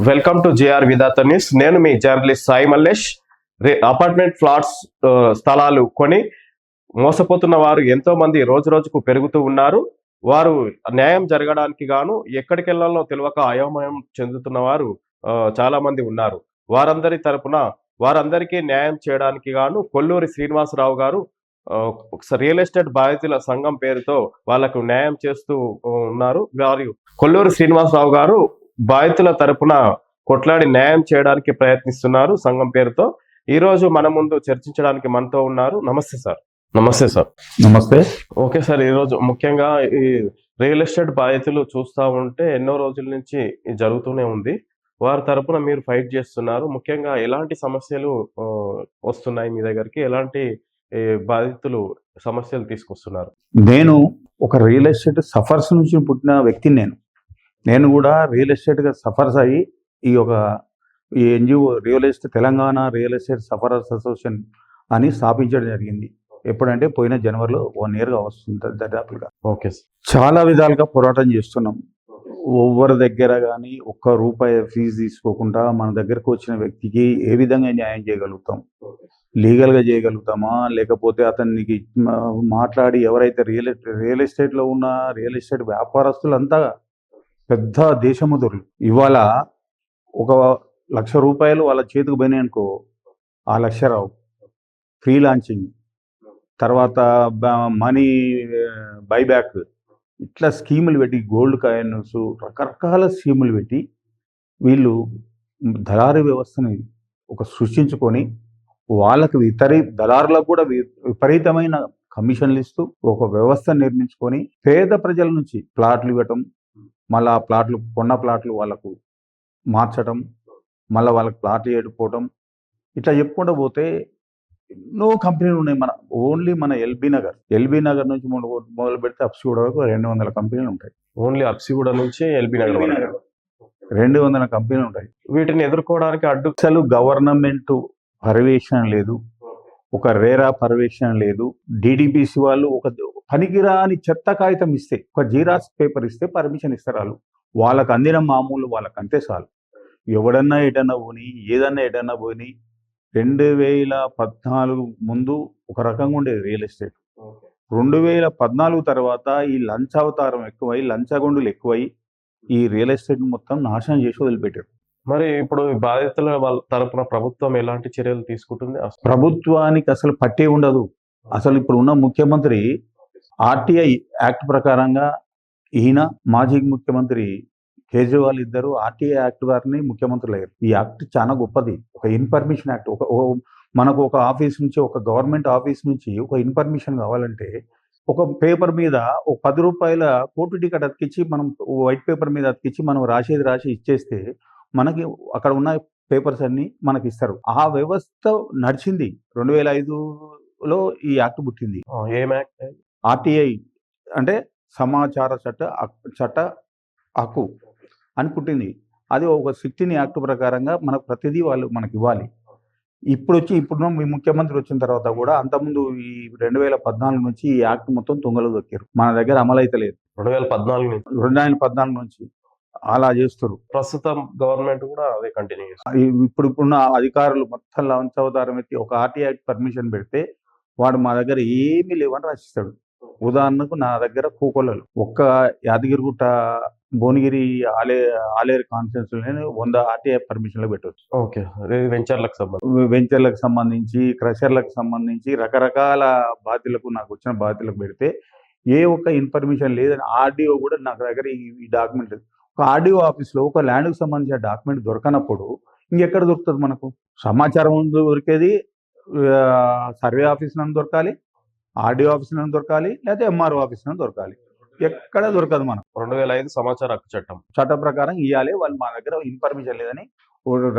Welcome to JR Vidhata news. నేను మీ journalist Sai Mallesh. Apartment flats స్థలాలు కొని మోసపోతున్న వారు ఎంతో మంది రోజు రోజుకు పెరుగుతూ ఉన్నారు. వారు న్యాయం జరగడానికి గాను ఎక్కడికి వెళ్ళాలో తెలియక అయోమయం చెందుతున్న వారు చాలా మంది ఉన్నారు. వారందరికీ న్యాయం చేయడానికి గాను కొల్లూరి శ్రీనివాసరావు గారు రియల్ ఎస్టేట్ బాధితుల సంఘం పేరుతో వాళ్ళకు న్యాయం చేస్తూ ఉన్నారు. వారు కొల్లూరి శ్రీనివాసరావు గారు బాధితుల తరపున కొట్లాడి న్యాయం చేయడానికి ప్రయత్నిస్తున్నారు సంఘం పేరుతో. ఈ రోజు మన ముందు చర్చించడానికి మనతో ఉన్నారు. నమస్తే సార్. నమస్తే సార్. నమస్తే. ఓకే సార్, ఈరోజు ముఖ్యంగా ఈ రియల్ ఎస్టేట్ బాధితులు చూస్తూ ఉంటే ఎన్నో రోజుల నుంచి జరుగుతూనే ఉంది. వారి తరపున మీరు ఫైట్ చేస్తున్నారు. ముఖ్యంగా ఎలాంటి సమస్యలు వస్తున్నాయి మీ దగ్గరికి? ఎలాంటి బాధితులు సమస్యలు తీసుకొస్తున్నారు? నేను ఒక రియల్ ఎస్టేట్ సఫర్స్ నుంచి పుట్టిన వ్యక్తిని. నేను కూడా రియల్ ఎస్టేట్గా సఫర్స్ అయ్యి ఈ NGO Telangana real estate sufferers association అని స్థాపించడం జరిగింది. ఎప్పుడంటే పోయిన జనవరిలో 1 year వస్తుంది దర్యాప్తుగా. ఓకే. చాలా విధాలుగా పోరాటం చేస్తున్నాం. ఎవరి దగ్గర కానీ ₹1 ఫీజు తీసుకోకుండా మన దగ్గరకు వచ్చిన వ్యక్తికి ఏ విధంగా న్యాయం చేయగలుగుతాం? లీగల్గా చేయగలుగుతామా, లేకపోతే అతనికి మాట్లాడి ఎవరైతే రియల్ ఎస్టేట్లో ఉన్న రియల్ ఎస్టేట్ వ్యాపారస్తులంతా పెద్ద దేశముదురులు. ఇవాళ ₹1,00,000 వాళ్ళ చేతికి పోయినాయి అనుకో, ఆ 1,00,000 రావు. ఫ్రీ లాంచింగ్, తర్వాత మనీ బైబ్యాక్, ఇట్లా స్కీములు పెట్టి, గోల్డ్ కాయిన్స్, రకరకాల స్కీములు పెట్టి వీళ్ళు దళారీ వ్యవస్థని సృష్టించుకొని వాళ్ళకు దళారులకు కూడా విపరీతమైన కమిషన్లు ఇస్తూ ఒక వ్యవస్థ నిర్మించుకొని పేద ప్రజల నుంచి ప్లాట్లు ఇవ్వటం, మళ్ళీ ఆ ప్లాట్లు కొన్న ప్లాట్లు వాళ్ళకు మార్చడం, మళ్ళీ వాళ్ళకి ప్లాట్లు ఏడుకోవటం, ఇట్లా చెప్పుకుంటూ పోతే ఎన్నో కంపెనీలు ఉన్నాయి. మన ఎల్బీ నగర్ నుంచి మొదలు పెడితే అప్సిగూడ వరకు 200 కంపెనీలు ఉంటాయి. ఓన్లీ అప్సిగూడ నుంచి ఎల్బీ నగర్ 200 కంపెనీలు ఉంటాయి. వీటిని ఎదుర్కోవడానికి అసలు గవర్నమెంట్ పర్యవేక్షణ లేదు, ఒక రేరా పర్యవేక్షణ లేదు. డిడిపిసి వాళ్ళు ఒక పనికిరాని చెత్త కాగితం ఇస్తే, ఒక జీరాక్స్ పేపర్ ఇస్తే పర్మిషన్ ఇస్తారు. వాళ్ళకు అందిన మామూలు వాళ్ళకి అంతే చాలు. ఎవడన్నా ఎటన్నా పోని, ఏదన్నా ఎటన్నా పోని. 2014 ముందు ఒక రకంగా ఉండేది రియల్ ఎస్టేట్. 2014 తర్వాత ఈ లంచావతారం ఎక్కువై, లంచగొండులు ఎక్కువై ఈ రియల్ ఎస్టేట్ మొత్తం నాశనం చేసి వదిలిపెట్టారు. మరి ఇప్పుడు బాధితుల వాళ్ళ తరపున ప్రభుత్వం ఎలాంటి చర్యలు తీసుకుంటుంది? ప్రభుత్వానికి అసలు పట్టే ఉండదు. అసలు ఇప్పుడు ఉన్న ముఖ్యమంత్రి ఆర్టీఐ యాక్ట్ ప్రకారంగా, ఈయన మాజీ ముఖ్యమంత్రి కేజ్రీవాల్ ఇద్దరు ఆర్టీఐ యాక్ట్ వారిని ముఖ్యమంత్రులు అయ్యారు. ఈ యాక్ట్ చాలా గొప్పది. ఒక ఇన్ఫర్మేషన్ యాక్ట్. మనకు ఒక ఆఫీస్ నుంచి, ఒక గవర్నమెంట్ ఆఫీస్ నుంచి ఒక ఇన్ఫర్మేషన్ కావాలంటే ఒక పేపర్ మీద ఒక ₹10 కోర్టు టికెట్ అతికిచ్చి, మనం వైట్ పేపర్ మీద అతికిచ్చి మనం రాసి ఇచ్చేస్తే మనకి అక్కడ ఉన్న పేపర్స్ అన్ని మనకి ఇస్తారు. ఆ వ్యవస్థ నడిచింది. 2005లో ఈ యాక్ట్ పుట్టింది. ఏం యాక్ట్? ఆర్టీఐ అంటే సమాచార చట్ట హక్కు అని పుట్టింది. అది ఒక 16 యాక్ట్ ప్రకారంగా మనకు ప్రతిదీ వాళ్ళు మనకి ఇవ్వాలి. ఇప్పుడు మీ ముఖ్యమంత్రి వచ్చిన తర్వాత కూడా, అంతకుముందు ఈ 2014 నుంచి ఈ యాక్ట్ మొత్తం తుంగలో దొక్కారు. మన దగ్గర అమలైతే లేదు. 2014 నుంచి అలా చేస్తారు. ప్రస్తుతం గవర్నమెంట్ కూడా అదే కంటిన్యూ చేస్తారు. ఇప్పుడున్న అధికారులు మొత్తం లంచవతారం ఎత్తి ఒక ఆర్టీఐ పర్మిషన్ పెడితే వాడు మా దగ్గర ఏమీ లేవని రాసిస్తాడు. ఉదాహరణకు నా దగ్గర కూకొల్లలు ఒక్క యాదగిరిగుట్ట, భువనగిరి, ఆలేరు కాన్స్టిట్యున్సీలో 100 ఆర్టీఐ పర్మిషన్లు పెట్టవచ్చు. ఓకే. వెంచర్లకు సంబంధించి, క్రషర్లకు సంబంధించి రకరకాల బాధ్యులకు, నాకు వచ్చిన బాధ్యులకు పెడితే ఏ ఒక్క ఇన్ఫర్మేషన్ లేదని ఆర్డీఓ కూడా నాకు దగ్గర ఈ డాక్యుమెంట్ లేదు. ఒక ఆర్డీఓ ఆఫీస్లో ఒక ల్యాండ్కి సంబంధించిన డాక్యుమెంట్ దొరకనప్పుడు ఇంకెక్కడ దొరుకుతుంది? మనకు సమాచారం దొరికేది సర్వే ఆఫీస్ నుండి దొరకాలి, ఆర్డీఓ ఆఫీస్ నుండి దొరకాలి, లేకపోతే ఎంఆర్ఓ ఆఫీస్ నుండి దొరకాలి. ఎక్కడ దొరకదు. మనకు 2005 సమాచార హక్కు చట్టం ప్రకారం ఇవ్వాలి. వాళ్ళు మా దగ్గర ఇన్ఫర్మేషన్ లేదని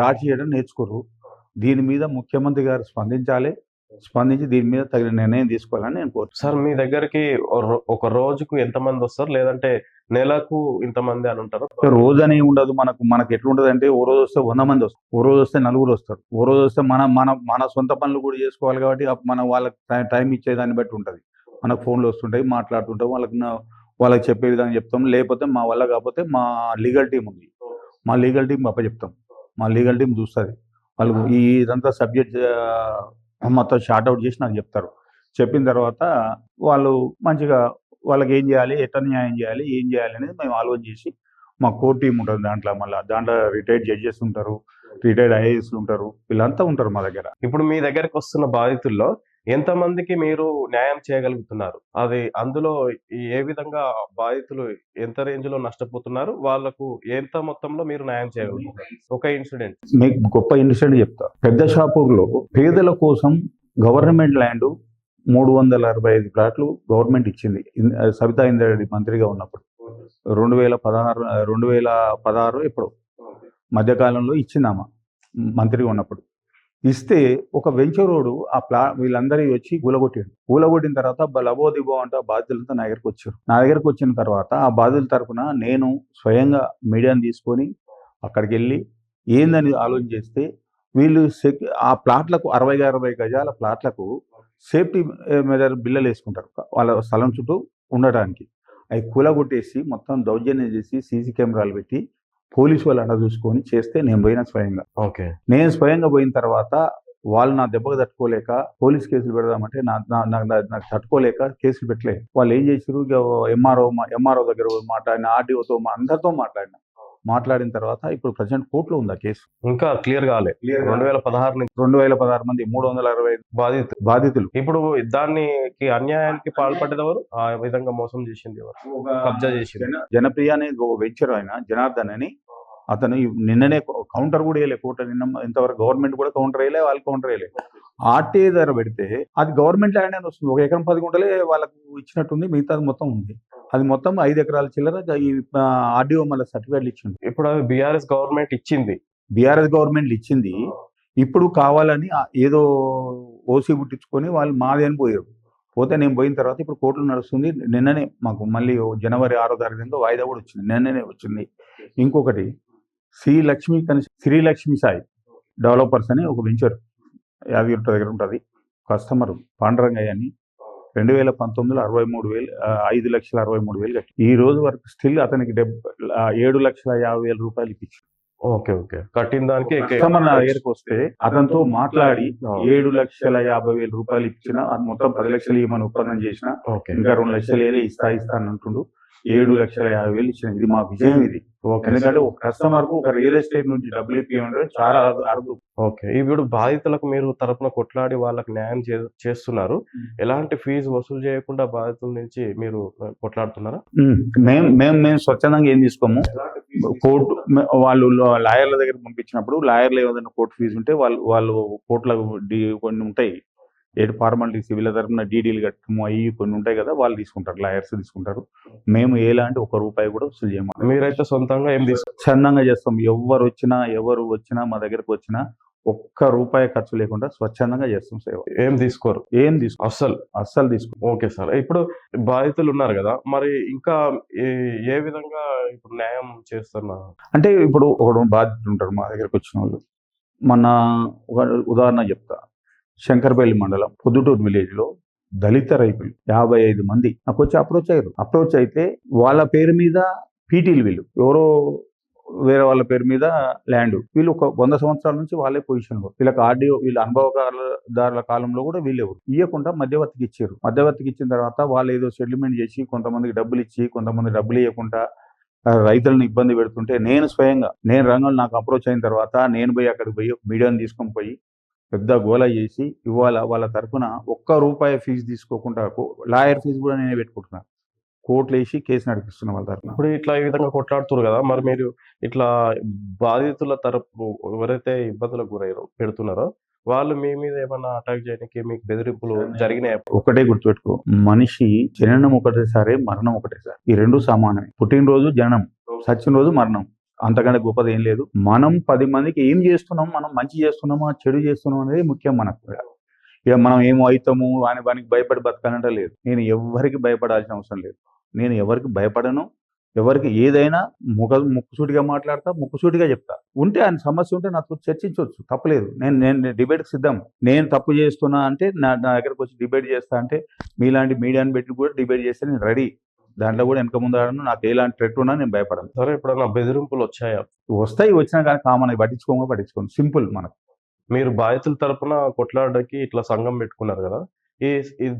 రాసి చేయడం నేర్చుకోరు. దీని మీద ముఖ్యమంత్రి గారు స్పందించి దీని మీద తగిన నిర్ణయం తీసుకోవాలని నేను కోరుతున్నాను. సార్, మీ దగ్గరికి ఒక రోజుకు ఎంతమంది వస్తారు, లేదంటే నెలకు ఇంతమంది అని ఉంటారు? రోజు అని ఉండదు. మనకు ఎట్లుంటది అంటే, ఓ రోజు వస్తే 100 మంది వస్తారు, ఓ రోజు వస్తే 4 వస్తారు, ఓ రోజు వస్తే మన సొంత పనులు కూడా చేసుకోవాలి కాబట్టి మనం వాళ్ళకి టైం ఇచ్చేదాన్ని బట్టి ఉంటుంది. మనకు ఫోన్లు వస్తుంటాయి, మాట్లాడుతుంటాం, వాళ్ళకి చెప్పే విధంగా చెప్తాం. లేకపోతే మా వల్ల కాకపోతే మా లీగల్ టీం ఉంది, మా లీగల్ టీం అప్పచెప్తాం. మా లీగల్ టీం చూస్తుంది. వాళ్ళు ఇదంతా సబ్జెక్ట్ మొత్తం షార్ట్ అవుట్ చేసి నాకు చెప్తారు. చెప్పిన తర్వాత వాళ్ళు మంచిగా వాళ్ళకి ఏం చేయాలి, ఎట్లా న్యాయం చేయాలి, ఏం చేయాలి అనేది మేము ఆలోచన చేసి మా కోర్ టీం ఉంటుంది దాంట్లో. మళ్ళీ దాంట్లో రిటైర్డ్ జడ్జెస్ ఉంటారు, రిటైర్డ్ ఐఏఎస్లు ఉంటారు, వీళ్ళంతా ఉంటారు మా దగ్గర. ఇప్పుడు మీ దగ్గరకు వస్తున్న బాధితుల్లో ఎంతమందికి మీరు న్యాయం చేయగలుగుతున్నారు? అది అందులో ఏ విధంగా బాధితులు ఎంత రేంజ్ లో నష్టపోతున్నారు? వాళ్ళకు ఎంత మొత్తంలో మీరు న్యాయం చేయగలుగుతున్నారు? ఒక ఇన్సిడెంట్. మీకు గొప్ప ఇన్సిడెంట్ చెప్తా. పెద్ద షాపూర్లో పేదల కోసం గవర్నమెంట్ ల్యాండ్ 365 ప్లాట్లు గవర్నమెంట్ ఇచ్చింది. సబితా ఇంద్రారెడ్డి మంత్రిగా ఉన్నప్పుడు 2016 ఎప్పుడు మధ్యకాలంలో ఇచ్చిందామా మంత్రిగా ఉన్నప్పుడు. ఇస్తే ఒక వెంచరోడు వీళ్ళందరి వచ్చి కూలగొట్టాడు. కూలగొట్టిన తర్వాత లబోదిబో అంటే ఆ బాధితులతో నా దగ్గరకు వచ్చారు. నా దగ్గరకు వచ్చిన తర్వాత ఆ బాధితుల తరఫున నేను స్వయంగా మీడియాని తీసుకొని అక్కడికి వెళ్ళి ఏందని ఆలోచన చేస్తే వీళ్ళు ఆ ప్లాట్లకు 60 గజాల ప్లాట్లకు సేఫ్టీ మెజర్ బిల్లలు వేసుకుంటారు వాళ్ళ స్థలం చుట్టూ ఉండటానికి. అవి కూలగొట్టేసి మొత్తం దౌర్జన్యం చేసి సీసీ కెమెరాలు పెట్టి పోలీసు వాళ్ళు అండ చూసుకొని చేస్తే నేను పోయిన స్వయంగా. ఓకే. నేను స్వయంగా పోయిన తర్వాత వాళ్ళు నా దెబ్బకు తట్టుకోలేక పోలీస్ కేసులు పెడదామంటే నాకు తట్టుకోలేక కేసులు పెట్టలే. వాళ్ళు ఏం చేశారు, ఎంఆర్ఓ దగ్గర మాట్లాడిన, ఆర్డీఓతో అందరితో మాట్లాడిన తర్వాత ఇప్పుడు ప్రజెంట్ కోర్టులో ఉంది ఆ కేసు. ఇంకా క్లియర్ కాలేదు. 2016 నుంచి 2016 మంది 365 బాధితులు. ఇప్పుడు దానికి అన్యాయానికి పాల్పడ్డదెవరు? ఆ విధంగా మోసం చేసింది ఎవరు? కబ్జా చేసింది జనప్రియ అనేది ఒక వెంచర్ ఆయన జనార్దన్ అని. అతను నిన్ననే కౌంటర్ కూడా వేయలే కోర్టు. నిన్న ఇంతవరకు గవర్నమెంట్ కూడా కౌంటర్ వేయలే, వాళ్ళు కౌంటర్ వేయలే. ఆర్టీఏ ధర పెడితే అది గవర్నమెంట్ ల్యాండ్ అని వస్తుంది. 1 ఎకరం 10 గుంటలే వాళ్ళకు ఇచ్చినట్టుంది, మిగతాది మొత్తం ఉంది. అది మొత్తం 5 ఎకరాల చిల్లర ఈ ఆర్డీఓ మళ్ళీ సర్టిఫికేట్లు ఇచ్చింది. ఇప్పుడు అది బీఆర్ఎస్ గవర్నమెంట్ ఇచ్చింది. ఇప్పుడు కావాలని ఏదో ఓసీ పుట్టించుకొని వాళ్ళు మాది అని పోయారు. పోతే నేను పోయిన తర్వాత ఇప్పుడు కోర్టులో నడుస్తుంది. నిన్ననే మాకు మళ్ళీ జనవరి 6వ తారీఖు వాయిదా కూడా వచ్చింది, నిన్ననే వచ్చింది. ఇంకొకటి శ్రీలక్ష్మి సాయి డెవలపర్స్ అని ఒక వెంచర్ యాదగిరి దగ్గర ఉంటుంది. కస్టమర్ పాండరంగయ్య అని 2019లో 5,63,000 కట్టి ఈ రోజు వరకు స్టిల్ అతనికి 7,50,000 రూపాయలు ఇప్పించి. ఓకే. కట్టిన దానికి కస్టమర్ నా దగ్గరికి వస్తే అతనితో మాట్లాడి 7,50,000 రూపాయలు ఇచ్చిన, మొత్తం 10 లక్షలు ఇవ్వమని ఒప్పందం చేసిన, ఇంకా 2 లక్షలు ఇస్తా అని అంటుండు. 7,50,000 ఇచ్చిన. ఇది మా విజయం ఇది. ఎందుకంటే ఒక కస్టమర్ కు ఒక రియల్ ఎస్టేట్ నుంచి డబ్బులు ఇప్పించడం చాలా అరుదు. ఓకే. ఇప్పుడు బాధితులకు మీరు తరపున కొట్లాడి వాళ్ళకి న్యాయం చేస్తున్నారు. ఎలాంటి ఫీజు వసూలు చేయకుండా బాధితుల నుంచి మీరు కొట్లాడుతున్నారా? మేము స్వచ్ఛందంగా ఏం తీసుకోము. కోర్టు వాళ్ళు లాయర్ల దగ్గర పంపించినప్పుడు లాయర్లు ఏదైనా కోర్టు ఫీజు ఉంటే వాళ్ళు కోర్టులకు కొన్ని ఉంటాయి, ఫార్మాలిటీస్ వీళ్ళ తరఫున డీడీలు కట్టము అవి కొన్ని ఉంటాయి కదా, వాళ్ళు తీసుకుంటారు, లాయర్స్ తీసుకుంటారు. మేము ఎలాంటి 1 రూపాయి కూడా వసూలు చేయము. మీరైతే సొంతంగా స్వచ్ఛందంగా చేస్తాం. ఎవరు వచ్చినా మా దగ్గరకు వచ్చినా 1 రూపాయి ఖర్చు లేకుండా స్వచ్ఛందంగా చేస్తాం సేవ. ఏం తీసుకోరు? అస్సలు తీసుకోరు. Okay sir. ఇప్పుడు బాధితులు ఉన్నారు కదా, మరి ఇంకా ఏ విధంగా ఇప్పుడు న్యాయం చేస్తున్నారు? అంటే ఇప్పుడు ఒక బాధితులు ఉంటారు మా దగ్గరకు వచ్చిన వాళ్ళు. మన ఒక ఉదాహరణ చెప్తా. శంకర్పల్లి మండలం పొద్దుటూరు విలేజ్ లో దళిత రైతులు 55 మంది నాకు వచ్చి అప్రోచ్ అయితే వాళ్ళ పేరు మీద పీటీలు, వీళ్ళు ఎవరో వేరే వాళ్ళ పేరు మీద ల్యాండ్, వీళ్ళు ఒక 100 సంవత్సరాల నుంచి వాళ్ళే పొజిషన్లో. వీళ్ళకి ఆర్డీఓ, వీళ్ళ అనుభవదారుల కాలంలో కూడా వీళ్ళెవరు ఇవ్వకుండా మధ్యవర్తికి ఇచ్చిన తర్వాత వాళ్ళు ఏదో సెటిల్మెంట్ చేసి కొంతమందికి డబ్బులు ఇచ్చి కొంతమంది డబ్బులు ఇవ్వకుండా రైతులను ఇబ్బంది పెడుతుంటే నేను స్వయంగా రంగంలో నాకు అప్రోచ్ అయిన తర్వాత నేను పోయి అక్కడికి పోయి మీడియాని తీసుకొని పోయి పెద్ద గోల చేసి ఇవాళ వాళ్ళ తరఫున 1 రూపాయి ఫీజు తీసుకోకుండా లాయర్ ఫీజు కూడా నేనే పెట్టుకుంటున్నా. కోర్టులు వేసి కేసు నడిపిస్తున్నా వాళ్ళ తరఫున. ఇప్పుడు ఇట్లా ఈ విధంగా కొట్లాడుతున్నారు కదా, మరి మీరు ఇట్లా బాధితుల తరపు ఎవరైతే ఇబ్బందులకు పెడుతున్నారో వాళ్ళు మీ మీద ఏమన్నా అటాక్ చేయడానికి మీకు బెదిరింపులు జరిగినాయి? ఒకటే గుర్తుపెట్టుకో, మనిషి జననం ఒకటేసారి, మరణం ఒకటేసారి. ఈ 2 సమానమే. పుట్టినరోజు జననం, సచ్చిన రోజు మరణం. అంతకంటే గొప్పది ఏం లేదు. మనం 10 మందికి ఏం చేస్తున్నాం, మనం మంచి చేస్తున్నామా చెడు చేస్తున్నాం అనేది ముఖ్యం మనకు. ఇక మనం ఏమో అవుతాము వానికి భయపడి బతకాలంటే లేదు. నేను ఎవరికి భయపడాల్సిన అవసరం లేదు. నేను ఎవరికి భయపడను. ఎవరికి ఏదైనా ముక్కుసూటిగా మాట్లాడతా, ముక్కుసూటిగా చెప్తా. ఉంటే ఆయన సమస్య ఉంటే నాతో చర్చించవచ్చు, తప్పలేదు. నేను డిబేట్కి సిద్ధం. నేను తప్పు చేస్తున్నా అంటే నా దగ్గరకు వచ్చి డిబేట్ చేస్తా అంటే మీలాంటి మీడియాని పెట్టి కూడా డిబేట్ చేస్తే నేను రెడీ. దాంట్లో కూడా వెనక ముందు ఆడను. నాకు ఎలాంటి థ్రెట్ ఉన్నా నేను భయపడను. సరే ఎప్పుడన్నా బెదిరింపులు వచ్చాయా? వచ్చినా కానీ కామన్ అవి పట్టించుకోను. సింపుల్ మనకు. మీరు బాధితుల తరపున కొట్లాడడానికి ఇట్లా సంఘం పెట్టుకున్నారు గదా! ఈ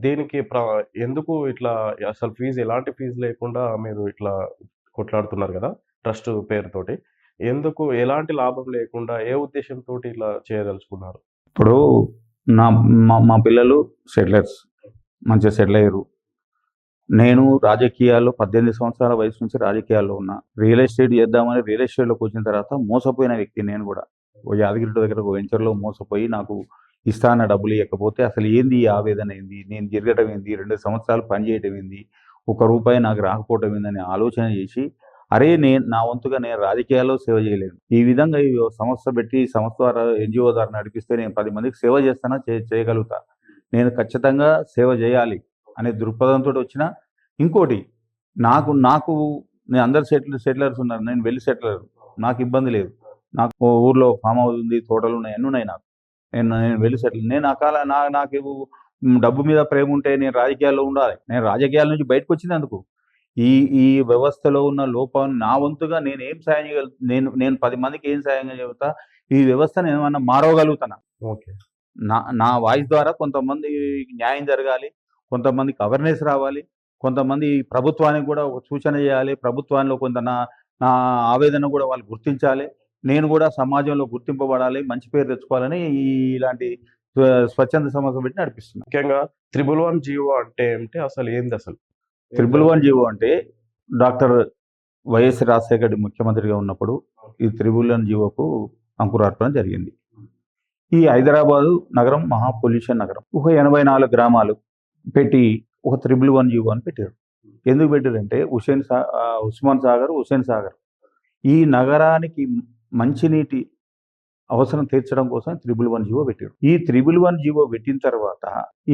దీనికి ఎందుకు ఇట్లా అసలు ఎలాంటి ఫీజు లేకుండా మీరు ఇట్లా కొట్లాడుతున్నారు గదా! ట్రస్ట్ పేరుతోటి. ఎందుకు ఎలాంటి లాభం లేకుండా ఏ ఉద్దేశ్యంతోటి ఇలా చేయదలుచుకున్నారు? ఇప్పుడు మా పిల్లలు సెటిలర్స్. మంచిగా సెటిల్ అయ్యారు. నేను రాజకీయాల్లో 18 సంవత్సరాల వయసు నుంచి రాజకీయాల్లో ఉన్నా. రియల్ ఎస్టేట్ చేద్దామని రియల్ ఎస్టేట్‌లోకి వచ్చిన తర్వాత మోసపోయిన వ్యక్తిని నేను గూడా. ఓ యాదగిరి దగ్గర ఒక వెంచర్‌లో మోసపోయి నాకు ఇస్తా అన్న డబ్బులు ఇయ్యకపోతే అసలు ఏంది ఈ ఆవేదన ఏంది? నేను తిరగటం ఏంది? 2 సంవత్సరాలు పని చేయటం ఏంది? ఒక్క రూపాయి నాకు రాకపోవటం ఏందని ఆలోచన చేసి, అరే! నా వంతుగా నేను రాజకీయాల్లో సేవ చేయలేను. ఈ విధంగా ఈ సంస్థ పెట్టి సంస్థ ద్వారా ఎన్‌జీఓ ద్వారా నడిపిస్తే నేను 10 మందికి సేవ చేస్తానా? చేయగలుగుతా. నేను ఖచ్చితంగా సేవ చేయాలి అనే దృక్పథంతోటి వచ్చిన. ఇంకోటి నాకు నాకు నేను అందరు సెటిలర్స్ ఉన్నారు. నేను వెల్ సెటిలర్. నాకు ఇబ్బంది లేదు. నాకు ఊర్లో ఫామ్ హౌస్ ఉంది, తోటలు ఉన్నాయి, అన్నీ ఉన్నాయి నాకు. నేను వెల్ సెటిల్. నేను నాకు డబ్బు మీద ప్రేమ ఉంటే నేను రాజకీయాల్లో ఉండాలి. నేను రాజకీయాల నుంచి బయటకొచ్చింది అందుకు. ఈ ఈ వ్యవస్థలో ఉన్న లోపాన్ని నా వంతుగా నేను ఏం సాయం నేను 10 మందికి ఏం సాయంగా చెబుతా? ఈ వ్యవస్థను ఏమన్నా మారవగలుగుతానా? ఓకే. నా వాయిస్ ద్వారా కొంతమందికి న్యాయం జరగాలి. కొంతమందికి అవేర్‌నెస్ రావాలి. కొంతమంది ప్రభుత్వానికి కూడా ఒక సూచన చేయాలి. ప్రభుత్వంలో కొంత నా నా ఆవేదన కూడా వాళ్ళు గుర్తించాలి. నేను కూడా సమాజంలో గుర్తింపబడాలి. మంచి పేరు తెచ్చుకోవాలని ఇలాంటి స్వచ్ఛంద సంస్థ పెట్టి నడిపిస్తున్నా. ముఖ్యంగా 111 జీవో అంటే ఏంటి? అసలు ఏందసలు? 111 జీవో అంటే డాక్టర్ వైఎస్ రాజశేఖర్ రెడ్డి ముఖ్యమంత్రిగా ఉన్నప్పుడు ఈ 111 జీవోకు అంకురార్పణ జరిగింది. ఈ హైదరాబాదు నగరం మహా పొల్యూషన్ నగరం. ఒక 84 గ్రామాలు పెట్టి ఒక 111 జీవో అని పెట్టారు. ఎందుకు పెట్టారంటే ఉస్మాన్ సాగర్, హుస్సేన్ సాగర్ ఈ నగరానికి మంచినీటి అవసరం తీర్చడం కోసం 111 జీవో పెట్టారు. ఈ 111 జీవో పెట్టిన తర్వాత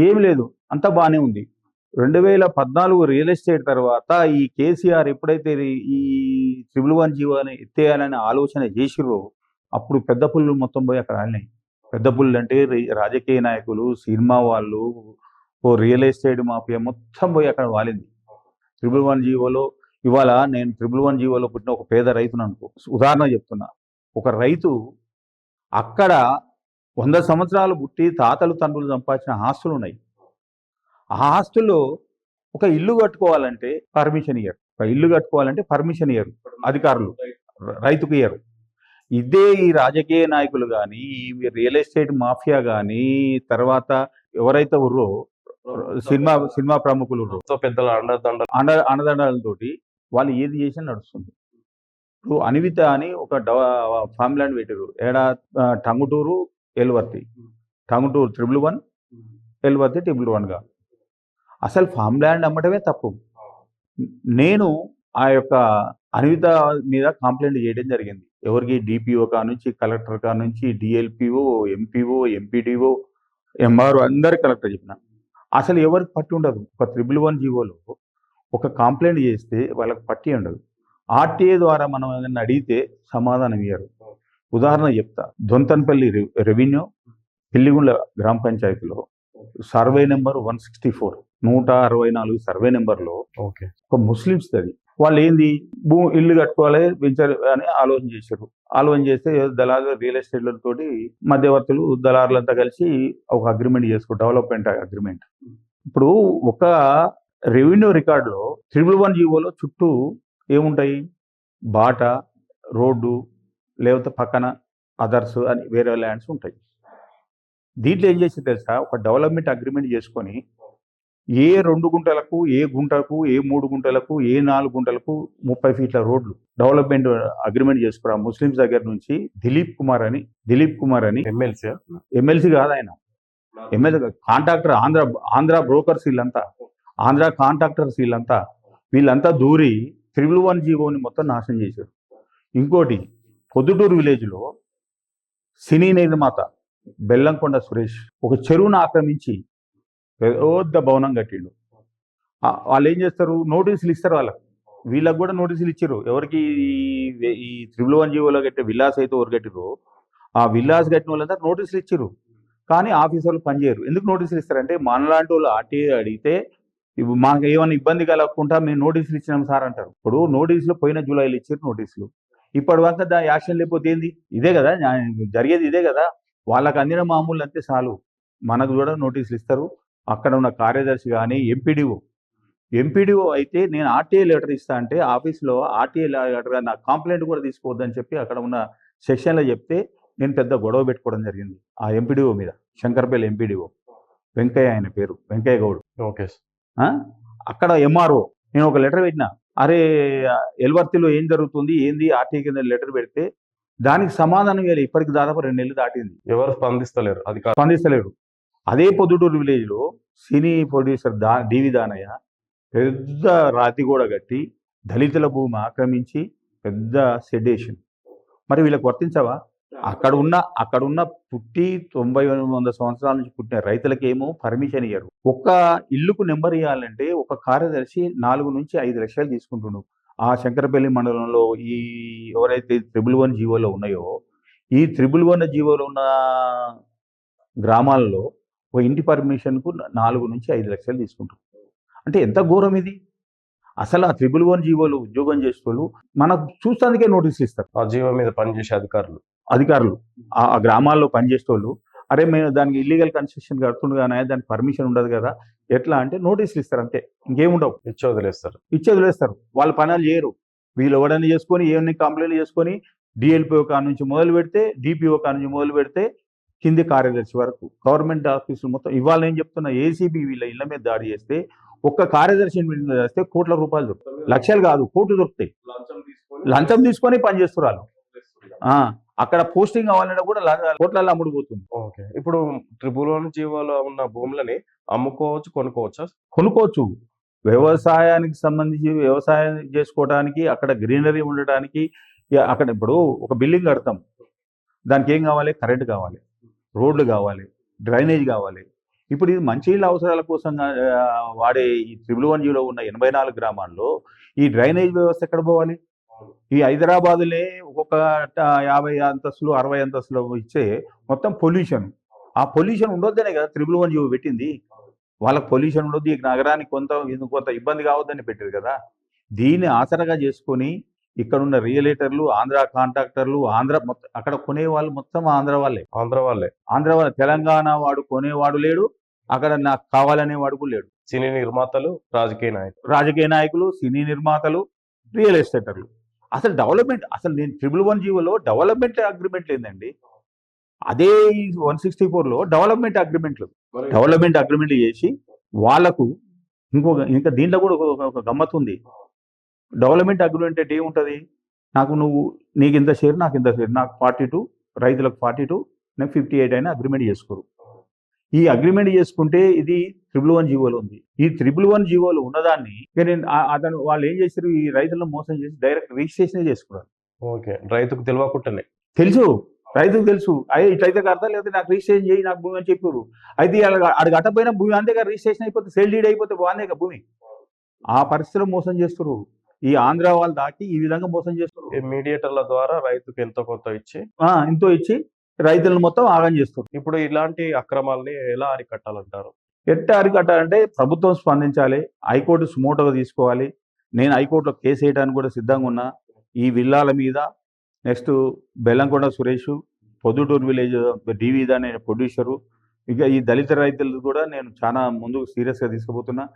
ఏమి లేదు, అంతా బాగానే ఉంది. 2014 రియల్ ఎస్టేట్ తర్వాత ఈ కేసీఆర్ ఎప్పుడైతే ఈ 111 జీవోని ఎత్తేయాలని ఆలోచన చేసిర్రో అప్పుడు పెద్ద పుల్లు మొత్తం పోయి అక్కడ ఆలినాయి. పెద్ద పుల్లు అంటే రాజకీయ నాయకులు, సినిమా వాళ్ళు, ఓ రియల్ ఎస్టేట్ మాఫియా మొత్తం పోయి అక్కడ వాలింది. 111 జీవోలో ఇవాళ నేను 111 జీవోలో పుట్టిన ఒక పేద రైతును అనుకో, ఉదాహరణ చెప్తున్నా. ఒక రైతు అక్కడ 100 సంవత్సరాలు పుట్టి తాతలు తండ్రులు సంపాదించిన ఆస్తులు ఉన్నాయి. ఆ ఆస్తుల్లో ఒక ఇల్లు కట్టుకోవాలంటే పర్మిషన్ ఇయ్యరు. ఒక ఇల్లు కట్టుకోవాలంటే పర్మిషన్ ఇయ్యరు అధికారులు, రైతుకు ఇయ్యరు. ఇదే ఈ రాజకీయ నాయకులు కానీ, ఈ రియల్ ఎస్టేట్ మాఫియా కానీ, తర్వాత ఎవరైతే ఉర్రో సినిమా ప్రముఖులు ఉర్రో పెద్దల అండదండలతోటి వాళ్ళు ఏది చేసినా నడుస్తుంది. ఇప్పుడు అనివిత అని ఒక ఫామ్ ల్యాండ్ పెట్టారు. టంగుటూరు, ఎల్వర్తి. టంగుటూరు 111, ఎల్వర్తి 111గా. అసలు ఫామ్ ల్యాండ్ అమ్మటమే తప్పు. నేను ఆ యొక్క అనివిత మీద కంప్లైంట్ చేయడం జరిగింది. ఎవరికి? డిపిఓ నుంచి, కలెక్టర్ నుంచి, డిఎల్పిఓ, ఎంపీఓ, ఎంపీడీఓ, ఎంఆర్ఓ అందరికి కలెక్టర్ చెప్పిన. అసలు ఎవరికి పట్టి ఉండదు. ఒక 111 జీవోలో ఒక కంప్లైంట్ చేస్తే వాళ్ళకి పట్టి ఉండదు. ఆర్టీఏ ద్వారా మనం ఏదైనా అడిగితే సమాధానం ఇయ్యరు. ఉదాహరణ చెప్తా. దొంతన్పల్లి రెవెన్యూ పిల్లిగుండ్ల గ్రామ పంచాయతీలో సర్వే నెంబర్ 164 164 సర్వే నెంబర్లో ఒక ముస్లిమ్స్ అది. వాళ్ళు ఏంది ఇల్లు కట్టుకోవాలి వెంచర్ అని ఆలోచన చేశారు. ఆలోచన చేస్తే దళారు రియల్ ఎస్టేట్లతోటి మధ్యవర్తులు దళారులంతా కలిసి ఒక అగ్రిమెంట్ చేసుకో, డెవలప్మెంట్ అగ్రిమెంట్. ఇప్పుడు ఒక రెవెన్యూ రికార్డులో 111 జీవోలో చుట్టూ ఏముంటాయి? బాట, రోడ్డు, లేకపోతే పక్కన అదర్స్ అని వేరే ల్యాండ్స్ ఉంటాయి. దీంట్లో ఏం చేసి తెలుసా? ఒక డెవలప్మెంట్ అగ్రిమెంట్ చేసుకొని ఏ 2 గుంటలకు, ఏ గుంటకు, ఏ 3 గుంటలకు, ఏ 4 గుంటలకు 30 ఫీట్ల రోడ్లు డెవలప్మెంట్ అగ్రిమెంట్ చేసుకురా. ముస్లిమ్స్ దగ్గర నుంచి దిలీప్ కుమార్ అని ఎమ్మెల్సీ కాదు ఆయన, ఎమ్మెల్సీ కాంట్రాక్టర్. ఆంధ్ర బ్రోకర్స్ వీళ్ళంతా, ఆంధ్ర కాంట్రాక్టర్స్ వీళ్ళంతా దూరి 111 జీవోని మొత్తం నాశనం చేశారు. ఇంకోటి పొద్దుటూరు విలేజ్లో సినీ నిర్మాత బెల్లంకొండ సురేష్ ఒక చెరువును ఆక్రమించి పెద్ద భవనం కట్టిండు. వాళ్ళు ఏం చేస్తారు? నోటీసులు ఇస్తారు వాళ్ళకి. వీళ్ళకి కూడా నోటీసులు ఇచ్చారు. ఎవరికి? ఈ 111 జీవోలో కట్టే విల్లాస్ అయితే ఎవరు కట్టిరో ఆ విల్లాస్ కట్టిన వాళ్ళంతా నోటీసులు ఇచ్చారు. కానీ ఆఫీసర్లు పనిచేయరు. ఎందుకు నోటీసులు ఇస్తారంటే మనలాంటి వాళ్ళు ఆర్టీఏ అడిగితే ఇప్పుడు మాకు ఏమైనా ఇబ్బంది కలగకుండా మేము నోటీసులు ఇచ్చినాం సార్ అంటారు. ఇప్పుడు నోటీసులు పోయిన జూలైలో ఇచ్చారు నోటీసులు, ఇప్పటి వరకు దాని యాక్షన్ లేకపోతే ఏంది? ఇదే కదా జరిగేది, ఇదే కదా. వాళ్ళకి అందిన మామూలు అంతే చాలు, మనకు కూడా నోటీసులు ఇస్తారు. అక్కడ ఉన్న కార్యదర్శి కానీ ఎంపీడీఓ అయితే నేను ఆర్టీఐ లెటర్ ఇస్తా అంటే ఆఫీస్లో ఆర్టీఐ లెటర్ నాకు కంప్లైంట్ కూడా తీసుకోవద్దని చెప్పి అక్కడ ఉన్న సెక్షన్లో చెప్తే నేను పెద్ద గొడవ పెట్టుకోవడం జరిగింది ఆ ఎంపీడీఓ మీద. శంకర్పల్లి ఎంపీడీఓ వెంకయ్య, ఆయన పేరు వెంకయ్య గౌడ్. ఓకే. అక్కడ ఎంఆర్ఓ నేను ఒక లెటర్ పెట్టిన, అరే ఎల్వర్తిలో ఏం జరుగుతుంది ఏంది ఆర్టీఐ కింద లెటర్ పెడితే దానికి సమాధానం ఇవ్వాలి. ఇప్పటికి దాదాపు 2 నెలలు దాటింది, ఎవరు స్పందిస్తలేరు. అదే పొద్దుటూరు విలేజ్లో సినీ ప్రొడ్యూసర్ డివి దానయ్య పెద్ద రాతిగోడ కట్టి దళితుల భూమి ఆక్రమించి పెద్ద సెడేషన్. మరి వీళ్ళకి వర్తించవా? అక్కడున్న పుట్టి 90-100 సంవత్సరాల నుంచి పుట్టిన రైతులకేమో పర్మిషన్ ఇయ్యరు. ఒక్క ఇల్లుకు నెంబర్ ఇవ్వాలంటే ఒక కార్యదర్శి 4 నుంచి 5 లక్షలు తీసుకుంటున్నాడు. ఆ శంకరపల్లి మండలంలో ఈ ఎవరైతే 111 జీవోలో ఉన్నాయో, ఈ 111 జీవోలో ఉన్న గ్రామాల్లో ఒక ఇంటి పర్మిషన్కు 4 నుంచి 5 లక్షలు తీసుకుంటారు. అంటే ఎంత ఘోరం ఇది! అసలు ఆ 111 జీవోలు ఉద్యోగం చేసేవాళ్ళు మనకు చూస్తానికే నోటీసులు ఇస్తారు. ఆ జీవో మీద పనిచేసే అధికారులు ఆ గ్రామాల్లో పనిచేసేవాళ్ళు, అరే మేము దానికి ఇల్లీగల్ కన్స్ట్రక్షన్ కడుతుండే కానీ దానికి పర్మిషన్ ఉండదు కదా, ఎట్లా అంటే నోటీసులు ఇస్తారు అంతే, ఇంకేముండవు. ఇచ్చి వదిలేస్తారు. వాళ్ళ పనులు చేయరు. వీళ్ళు ఎవడని చేసుకొని ఏమన్నా కంప్లైంట్ చేసుకొని డిఎల్పిఓ కా నుంచి మొదలు పెడితే డిపిఓ కా నుంచి మొదలు పెడితే కింది కార్యదర్శి వరకు గవర్నమెంట్ ఆఫీసులు మొత్తం. ఇవాళ నేను చెప్తున్నా, ఏసీబీ వీళ్ళ ఇళ్ల మీద దాడి చేస్తే ఒక్క కార్యదర్శి మీద చేస్తే కోట్ల రూపాయలు దొరుకుతాయి, లక్షలు కాదు కోట్లు దొరుకుతాయి. లంచం తీసుకొని పనిచేస్తున్నారు. అక్కడ పోస్టింగ్ కావాలంటే కూడా కోట్లలో అమ్ముడుపోతుంది. ఓకే. ఇప్పుడు 111 జీవోలో ఉన్న భూములని అమ్ముకోవచ్చు, కొనుక్కోవచ్చు. వ్యవసాయానికి సంబంధించి వ్యవసాయం చేసుకోవడానికి, అక్కడ గ్రీనరీ ఉండటానికి, అక్కడ ఇప్పుడు ఒక బిల్డింగ్ కడతాం, దానికి ఏం కావాలి? కరెంట్ కావాలి, రోడ్లు కావాలి, డ్రైనేజ్ కావాలి. ఇప్పుడు ఇది మంచినీళ్ళ అవసరాల కోసం వాడే ఈ 111 జీవోలో ఉన్న 84 గ్రామాల్లో ఈ డ్రైనేజ్ వ్యవస్థ ఎక్కడ పోవాలి? ఈ హైదరాబాదులే ఒక్కొక్క 50 అంతస్తులు 60 అంతస్తులు ఇచ్చే మొత్తం పొల్యూషన్. ఆ పొల్యూషన్ ఉండొద్దనే కదా 111 జీవో పెట్టింది. వాళ్ళకి పొల్యూషన్ ఉండొద్దు, ఈ నగరానికి కొంత ఇబ్బంది కావద్దని పెట్టారు కదా. దీన్ని ఆసరగా చేసుకొని ఇక్కడున్న రియలేటర్లు, ఆంధ్ర కాంట్రాక్టర్లు, మొత్తం అక్కడ కొనేవాళ్ళు మొత్తం ఆంధ్ర వాళ్ళే. తెలంగాణ వాడు కొనేవాడు లేడు, అక్కడ నాకు కావాలనేవాడు కూడా లేడు. సినీ నిర్మాతలు, రాజకీయ నాయకులు, సినీ నిర్మాతలు, రియల్ ఎస్టేటర్లు. అసలు డెవలప్మెంట్, అసలు నేను 111 జీవోలో డెవలప్మెంట్ అగ్రిమెంట్ లేదండి. అదే 164లో డెవలప్మెంట్ అగ్రిమెంట్లు చేసి వాళ్ళకు ఇంకా దీంట్లో కూడా ఒక గమ్మత్తు ఉంది. డెవలప్మెంట్ అగ్రిమెంట్ అంటే ఏముంటుంది? నీకు ఇంత షేర్, నాకు ఇంత షేర్, నాకు 42, రైతులకు 42, నాకు 58 అయినా అగ్రిమెంట్ చేసుకోరు. ఈ అగ్రిమెంట్ చేసుకుంటే ఇది 111 జీవోలో ఉంది. ఈ 111 జీవోలో ఉన్నదాన్ని వాళ్ళు ఏం చేశారు? ఈ రైతులను మోసం చేసి డైరెక్ట్ రిజిస్ట్రేషన్ చేసుకున్నారు. ఓకే. రైతుకు తెలియకుండానే రైతుకు తెలుసు, ఇట్లయితే కడతా లేకపోతే నాకు రిజిస్ట్రేషన్ చేయి నాకు భూమి అని చెప్పారు. అయితే అడిగి అట్టపోయినా భూమి అంతేగా రిజిస్ట్రేషన్ అయిపోతే, సేల్ డీడ్ అయిపోతే బాగానే భూమి. ఆ పరిస్థితిలో మోసం చేస్తారు. ఈ ఆంధ్ర వాళ్ళు దాటి ఈ విధంగా మోసం చేస్తారు. మీడియేటర్ల ద్వారా రైతుకు ఎంతో ఇచ్చి రైతులను మొత్తం ఆగం చేస్తారు. ఇప్పుడు ఇలాంటి అక్రమాలని ఎలా అరికట్టాలంటారు? ఎట్లా అరికట్టాలంటే ప్రభుత్వం స్పందించాలి, హైకోర్టు సుమోటోగా తీసుకోవాలి. నేను హైకోర్టులో కేసు వేయడానికి కూడా సిద్ధంగా ఉన్నా. ఈ విల్లాల మీద నెక్స్ట్ బెల్లంకొండ సురేష్, పొద్దుటూరు విలేజ్ డివి అనే ప్రొడ్యూసరు, ఇక ఈ దళిత రైతులు కూడా నేను చాలా ముందుకు సీరియస్గా తీసుకుపోతున్నా.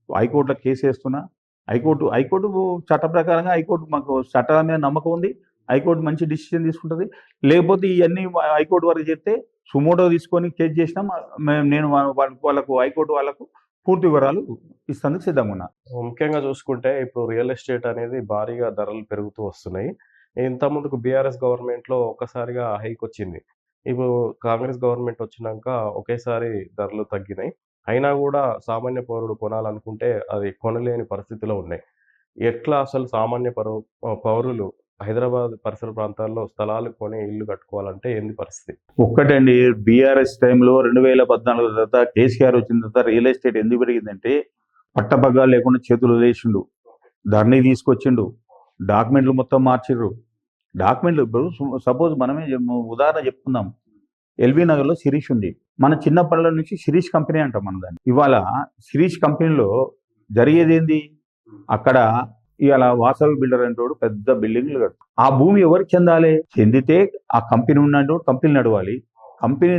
హైకోర్టులో కేసు వేస్తున్నా. హైకోర్టు చట్ట ప్రకారంగా మాకు చట్టాల మీద నమ్మకం ఉంది. హైకోర్టు మంచి డిసిషన్ తీసుకుంటుంది. లేకపోతే ఇవన్నీ హైకోర్టు వరకు చెప్తే సుమోటో తీసుకొని కేసు చేసినా నేను హైకోర్టు వాళ్ళకు పూర్తి వివరాలు ఇస్తానికి సిద్ధంగా ఉన్నా. ముఖ్యంగా చూసుకుంటే ఇప్పుడు రియల్ ఎస్టేట్ అనేది భారీగా ధరలు పెరుగుతూ వస్తున్నాయి. ఇంత ముందుకు బీఆర్ఎస్ గవర్నమెంట్ లో ఒక్కసారిగా హైక్ వచ్చింది. ఇప్పుడు కాంగ్రెస్ గవర్నమెంట్ వచ్చినాక ఒకేసారి ధరలు తగ్గినాయి. అయినా కూడా సామాన్య పౌరుడు కొనాలనుకుంటే అది కొనలేని పరిస్థితిలో ఉన్నాయి. ఎట్లా అసలు సామాన్య పౌరులు హైదరాబాద్ పరిసర ప్రాంతాల్లో స్థలాలు కొని ఇల్లు కట్టుకోవాలంటే ఏంది పరిస్థితి? ఒక్కటండి, బీఆర్ఎస్ టైంలో 2014 తర్వాత కేసీఆర్ వచ్చిన తర్వాత రియల్ ఎస్టేట్ ఎందుకు పెరిగిందంటే పట్టపగ్గాలు లేకుండా చేతులు వేసిండు, ధరణి తీసుకొచ్చిండు, డాక్యుమెంట్లు మొత్తం మార్చిర్రు. డాక్యుమెంట్లు ఇప్పుడు సపోజ్ మనమే ఉదాహరణ చెప్పుకుందాం. ఎల్బీ నగర్లో శిరీష్ ఉంది. మన చిన్నప్పటి నుంచి శిరీష్ కంపెనీ అంటాం మన దాన్ని. ఇవాళ శిరీష్ కంపెనీలో జరిగేది ఏంది? అక్కడ ఇవాళ వాసవి బిల్డర్ అంటోడు పెద్ద బిల్డింగ్లు కట్టు. ఆ భూమి ఎవరికి చెందాలి? చెందితే ఆ కంపెనీ ఉన్నోడు కంపెనీ నడవాలి. కంపెనీ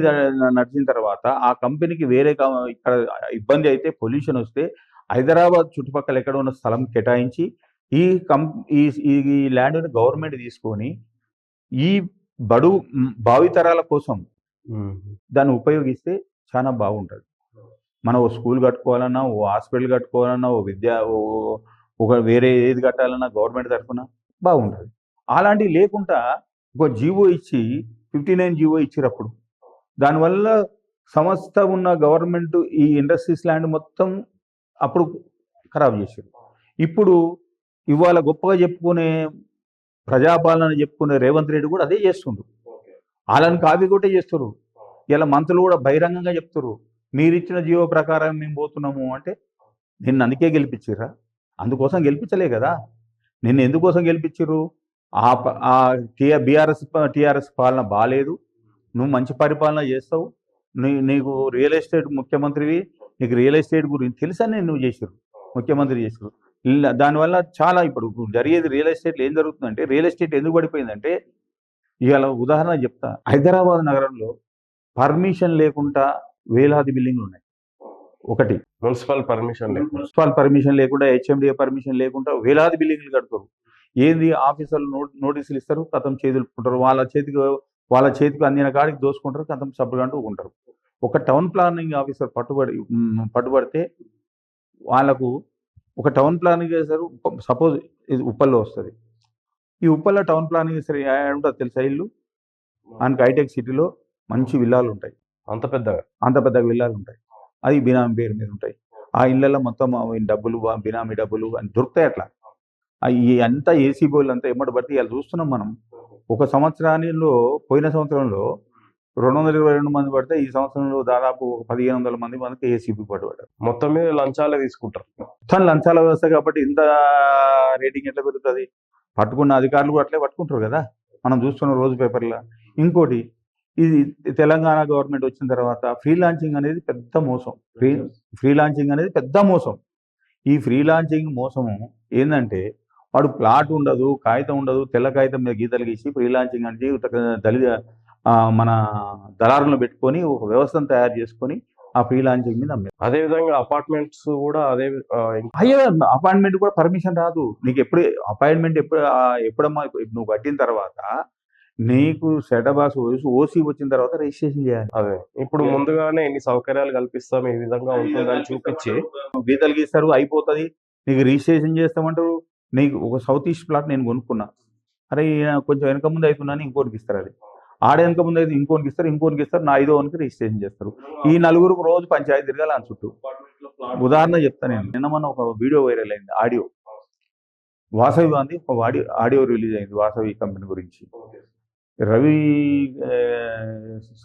నడిచిన తర్వాత ఆ కంపెనీకి వేరే ఇక్కడ ఇబ్బంది అయితే, పొల్యూషన్ వస్తే హైదరాబాద్ చుట్టుపక్కల ఎక్కడ ఉన్న స్థలం కేటాయించి ఈ ఈ ఈ ల్యాండ్ని గవర్నమెంట్ తీసుకొని ఈ భావితరాల కోసం దాన్ని ఉపయోగిస్తే చాలా బాగుంటుంది. మనం ఓ స్కూల్ కట్టుకోవాలన్నా, ఓ హాస్పిటల్ కట్టుకోవాలన్నా, ఒక వేరే ఏది కట్టాలన్నా గవర్నమెంట్ తరఫున బాగుంటుంది. అలాంటివి లేకుండా ఒక జీవో ఇచ్చి 59 జీవో ఇచ్చినప్పుడు దానివల్ల సంస్థ ఉన్న గవర్నమెంట్ ఈ ఇండస్ట్రీస్ ల్యాండ్ మొత్తం అప్పుడు ఖరాబ్ చేశారు. ఇప్పుడు ఇవాళ గొప్పగా చెప్పుకునే ప్రజాపాలన చెప్పుకునే రేవంత్ రెడ్డి కూడా అదే చేస్తుండ్రు. వాళ్ళని కాపీ కొట్టే చేస్తారు. ఇలా మంత్రులు కూడా బహిరంగంగా చెప్తారు, మీరు ఇచ్చిన జీవో ప్రకారం మేము పోతున్నాము అంటే. నిన్ను అందుకే గెలిపించిర్రా? అందుకోసం గెలిపించలే కదా. నిన్ను ఎందుకోసం గెలిపించారు? ఆ టీఆర్ఎస్ పాలన బాగాలేదు, నువ్వు మంచి పరిపాలన చేస్తావు, నీకు రియల్ ఎస్టేట్ ముఖ్యమంత్రివి, నీకు రియల్ ఎస్టేట్ గురించి తెలుసని నువ్వు చేసారు, ముఖ్యమంత్రి చేసారు. దానివల్ల చాలా ఇప్పుడు జరిగేది రియల్ ఎస్టేట్లో ఏం జరుగుతుందంటే, రియల్ ఎస్టేట్ ఎందుకు పడిపోయిందంటే, ఇవాళ ఉదాహరణ చెప్తా, హైదరాబాద్ నగరంలో పర్మిషన్ లేకుండా వేలాది బిల్డింగ్లు ఉన్నాయి. ఒకటి మున్సిపల్ పర్మిషన్ లేకుండా, హెచ్ఎండిఏ పర్మిషన్ లేకుండా వేలాది బిల్డింగ్లు కడతారు. ఏంది? ఆఫీసర్లు నోటీసులు ఇస్తారు, కథం చేతులుకుంటారు, వాళ్ళ చేతికి అందిన కాడికి దోసుకుంటారు, కథం సబ్బుగంటూ ఉంటారు. ఒక టౌన్ ప్లానింగ్ ఆఫీసర్ పట్టుబడితే వాళ్ళకు ఒక టౌన్ ప్లానింగ్ చేస్తారు. సపోజ్ ఇది ఉప్పల్లో వస్తుంది, ఈ ఉప్పల్లో టౌన్ ప్లానింగ్ చేస్తారు ఉంటుంది తెలుసా? ఇల్లు మనకి హైటెక్ సిటీలో మంచి విల్లాలు ఉంటాయి, అంత పెద్దగా విల్లాలు ఉంటాయి, అది బినామీ పేరు మీద ఉంటాయి. ఆ ఇళ్ళల్లో మొత్తం డబ్బులు, బినామీ డబ్బులు అని దొరుకుతాయి. అట్లా అంతా ఏసీ బోర్లు అంతా ఎమ్మడి బట్టి ఇలా చూస్తున్నాం మనం. ఒక సంవత్సరానిలో, పోయిన సంవత్సరంలో 222 మంది పడితే ఈ సంవత్సరంలో దాదాపు 1500 మందికి ఏసీబీ పడ్డారు. మొత్తం మీద లంచాలే తీసుకుంటారు. మొత్తం లంచాల వ్యవస్థ కాబట్టి ఇంత రేటింగ్ ఎట్లా పెరుగుతుంది? పట్టుకున్న అధికారులు కూడా అట్లే పట్టుకుంటారు కదా, మనం చూస్తున్న రోజు పేపర్లో. ఇంకోటి, ఇది తెలంగాణ గవర్నమెంట్ వచ్చిన తర్వాత ఫ్రీ లాంచింగ్ అనేది పెద్ద మోసం. ఈ ఫ్రీ లాంచింగ్ మోసము ఏంటంటే, వాడు ప్లాట్ ఉండదు, కాగితం ఉండదు, తెల్ల కాగితం మీద గీతలు గీసి ఫ్రీ లాంచింగ్ అంటే మన దళారులను పెట్టుకొని ఒక వ్యవస్థను తయారు చేసుకొని ఆ ఫ్రీ లాంచింగ్ మీద అమ్మారు. అదేవిధంగా అపార్ట్మెంట్స్ కూడా అపాయింట్మెంట్ కూడా పర్మిషన్ రాదు నీకు. అపాయింట్మెంట్ ఎప్పుడమ్మా? నువ్వు కట్టిన తర్వాత నీకు సెటబాక్స్ ఓసీ వచ్చిన తర్వాత రిజిస్ట్రేషన్ చేయాలి. అదే ఇప్పుడు ముందుగానే ఎన్ని సౌకర్యాలు కల్పిస్తాం, ఈ విధంగా ఉంటుందని చూపించి గీతలు గీస్తారు, అయిపోతుంది, నీకు రిజిస్ట్రేషన్ చేస్తామంటారు. నీకు ఒక సౌత్ ఈస్ట్ ప్లాట్ నేను కొనుక్కున్నా, అరే కొంచెం వెనక ముందు అవుతున్నాను, ఇంకోటికి ఇస్తారు. అది ఆడ వెనక ముందు అయితే ఇంకోటికి ఇస్తారు, నా 5వ వరకు రిజిస్ట్రేషన్ చేస్తారు. ఈ నలుగురికి రోజు పంచాయతీ తిరగాలి అని చుట్టూ. ఉదాహరణ చెప్తాను నేను. నిన్న మన ఒక వీడియో వైరల్ అయింది, ఆడియో. వాసవి గాంధీ ఒక ఆడియో రిలీజ్ అయింది వాసవి కంపెనీ గురించి. రవి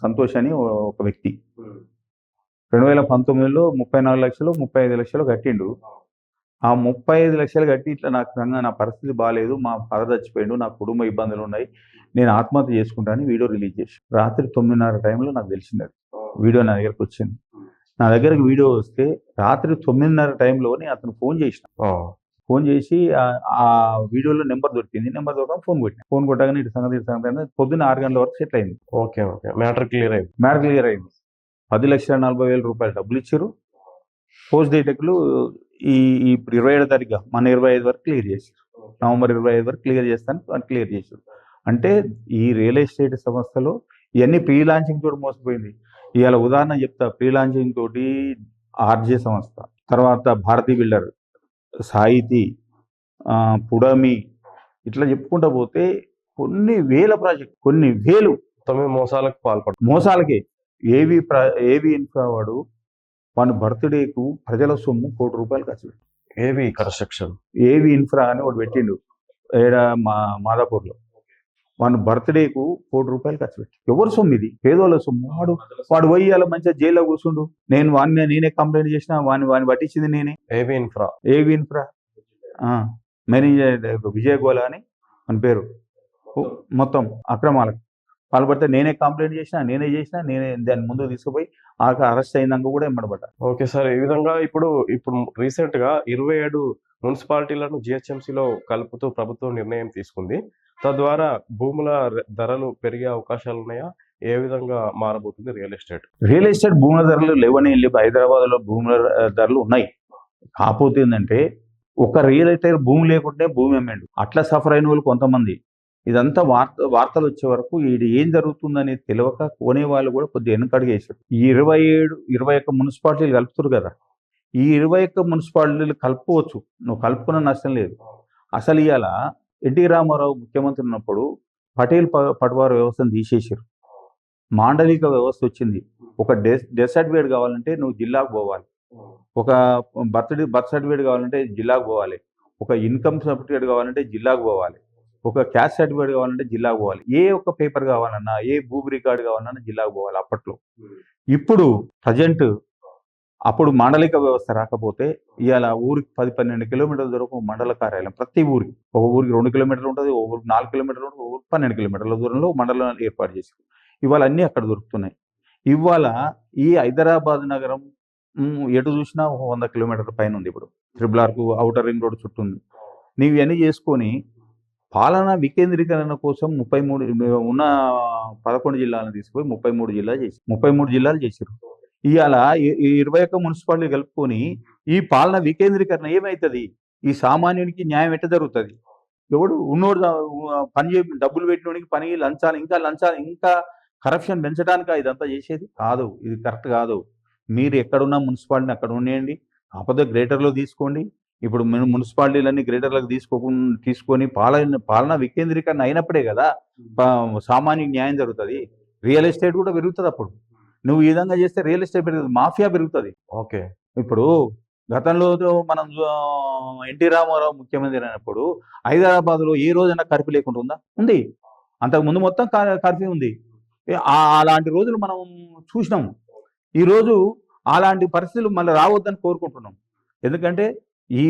సంతోష్ అని ఒక వ్యక్తి 2019లో 34 లక్షలు 35 లక్షలు కట్టిండు. ఆ 35 లక్షలు కట్టి ఇట్లా నా పరిస్థితి బాగాలేదు, మా ఫాదర్ చచ్చిపోయిండు, నా కుటుంబ ఇబ్బందులు ఉన్నాయి, నేను ఆత్మహత్య చేసుకుంటానని వీడియో రిలీజ్ చేసి రాత్రి 9:30 టైంలో నాకు తెలిసింది. అది వీడియో నా దగ్గరకు వచ్చింది. నా దగ్గరకు వీడియో వస్తే రాత్రి 9:30 టైంలోనే అతను ఫోన్ చేసి ఆ వీడియోలో నెంబర్ దొరికింది. నెంబర్ దొరకడం ఫోన్ కొట్టగానే ఇటు సంగతి పొద్దున్న 6 గంటల వరకు సెటిల్ అయింది. మ్యాటర్ క్లియర్ అయింది. 10,40,000 రూపాయలు డబ్బులు ఇచ్చారు. పోస్ట్ డేటెక్లు ఈ 27వ తారీఖు మన 25 వరకు క్లియర్ చేశారు. నవంబర్ 25 వరకు క్లియర్ క్లియర్ చేశారు. అంటే ఈ రియల్ ఎస్టేట్ సంస్థలో ఇవన్నీ ప్రీ లాంచింగ్ తోటి మోసపోయింది. ఇవాళ ఉదాహరణ చెప్తా, ప్రీ లాంచింగ్ తోటి ఆర్జే సంస్థ, తర్వాత భారతీ బిల్డర్, సాహితీ, పుడమి, ఇట్లా చెప్పుకుంటూ పోతే కొన్ని వేల ప్రాజెక్ట్, కొన్ని వేలు మోసాలకే. ఏవి ఇన్ఫ్రా వాడు వాని బర్త్డేకు ప్రజల సొమ్ము ₹1,00,00,000 ఖర్చు పెట్టిండు. ఏవి ఇన్ఫ్రా అని వాడు పెట్టిండు మాదాపూర్లో. వాని బర్త్డేకు ₹1,00,00,000 ఖర్చు పెట్టి, ఎవరి సొమ్ము ఇది? పేదోళ్ళ సొమ్ము. వాడు పోయి అలా మంచిగా జైల్లో కూర్చుండు. నేనే కంప్లైంట్ చేసిన, వాని పట్టించింది నేనే. ఏవి ఇన్ఫ్రా మేనేజర్ విజయ్ గోలా అని మన పేరు. మొత్తం అక్రమాలకు పాల్పడితే నేనే కంప్లైంట్ చేసినా, నేనే దాన్ని ముందుకు తీసుకుపోయి అరెస్ట్ అయినాక కూడా ఎమ్మడబడ్డా. Okay sir. ఈ విధంగా ఇప్పుడు రీసెంట్‌గా 27 మున్సిపాలిటీలను జీహెచ్ఎంసీలో కలుపుతూ ప్రభుత్వం నిర్ణయం తీసుకుంది. తద్వారా భూముల ధరలు పెరిగే అవకాశాలున్నాయా? ఏ విధంగా మారబోతుంది రియల్ ఎస్టేట్? రియల్ ఎస్టేట్ భూముల ధరలు లేవని హైదరాబాద్లో భూముల ధరలు ఉన్నాయి. కాకపోతే ఏంటంటే ఒక రియల్ ఎస్టేట్ భూమి లేకుంటే భూమి అమ్మిండు. అట్లా సఫర్ అయిన వాళ్ళు కొంతమంది. ఇదంతా వార్తలు వచ్చే వరకు ఇది ఏం జరుగుతుందని తెలియక కొనే వాళ్ళు కూడా కొద్దిగా వెనకడుగేసారు. ఈ 21 మున్సిపాలిటీలు కలుపుతారు కదా, ఈ 21 మున్సిపాలిటీలు కలుపుకోవచ్చు, నువ్వు కలుపుకున్న నష్టం లేదు. అసలు ఇవాళ ఎన్టీ రామారావు ముఖ్యమంత్రి ఉన్నప్పుడు పటేల్ పట్వార్ వ్యవస్థను తీసేసారు, మాండలిక వ్యవస్థ వచ్చింది. ఒక డెత్ సర్టిఫికేట్ కావాలంటే నువ్వు జిల్లాకు పోవాలి, ఒక బర్త్ సర్టిఫికేట్ కావాలంటే జిల్లాకు పోవాలి, ఒక ఇన్కమ్ సర్టిఫికేట్ కావాలంటే జిల్లాకు పోవాలి, ఒక క్యాస్ట్ సర్టిఫికేట్ కావాలంటే జిల్లాకు పోవాలి, ఏ ఒక్క పేపర్ కావాలన్నా, ఏ భూమి రికార్డు కావాలన్నా జిల్లాకు పోవాలి అప్పట్లో. ఇప్పుడు ప్రజెంట్ అప్పుడు మాండలిక వ్యవస్థ రాకపోతే ఇవాళ ఊరికి 10-12 కిలోమీటర్ల దూరం మండల కార్యాలయం, ప్రతి ఊరికి ఒక ఊరికి 2 కిలోమీటర్లు ఉంటుంది, ఒక ఊరికి 4 కిలోమీటర్లు ఉంటుంది, ఒక ఊరికి 12 కిలోమీటర్ల దూరంలో మండలాలు ఏర్పాటు చేశారు. ఇవాళ అన్నీ అక్కడ దొరుకుతున్నాయి. ఇవాళ ఈ హైదరాబాద్ నగరం ఎటు చూసినా 100 కిలోమీటర్ల పైన ఉంది. ఇప్పుడు త్రిబుల్ ఔటర్ రింగ్ రోడ్ చుట్టూ ఉంది. నీవు ఇవన్నీ చేసుకొని పాలనా వికేంద్రీకరణ కోసం 33 ఉన్న 11 జిల్లాలను తీసుకుపోయి 33 జిల్లాలు చేశారు. ఇవాళ 21 మున్సిపాలిటీ కలుపుకొని ఈ పాలన వికేంద్రీకరణ ఏమవుతుంది? ఈ సామాన్యునికి న్యాయం ఎట్ట జరుగుతుంది? ఎవడు ఉన్నోడు పని డబ్బులు పెట్టినోడికి పని, లంచాలు ఇంకా కరప్షన్ పెంచడానికా ఇదంతా చేసేది? కాదు, ఇది కరెక్ట్ కాదు. మీరు ఎక్కడున్న మున్సిపాలిటీని అక్కడ ఉండేయండి, కాకపోతే గ్రేటర్లో తీసుకోండి. ఇప్పుడు మున్సిపాలిటీలన్నీ గ్రేటర్లకు తీసుకొని పాలన వికేంద్రీకరణ అయినప్పుడే కదా సామాన్య న్యాయం జరుగుతుంది, రియల్ ఎస్టేట్ కూడా పెరుగుతుంది. అప్పుడు నువ్వు ఈ విధంగా చేస్తే రియల్ ఎస్టేట్ పెరుగుతుంది, మాఫియా పెరుగుతుంది. ఓకే. ఇప్పుడు గతంలో మనం ఎన్టీ రామారావు ముఖ్యమంత్రి అయినప్పుడు హైదరాబాద్లో ఏ రోజైనా కర్ఫ్యూ లేకుండా ఉందా? ఉంది. అంతకుముందు మొత్తం కర్ఫ్యూ ఉంది. అలాంటి రోజులు మనం చూసినాము. ఈరోజు అలాంటి పరిస్థితులు మళ్ళీ రావద్దని కోరుకుంటున్నాం. ఎందుకంటే ఈ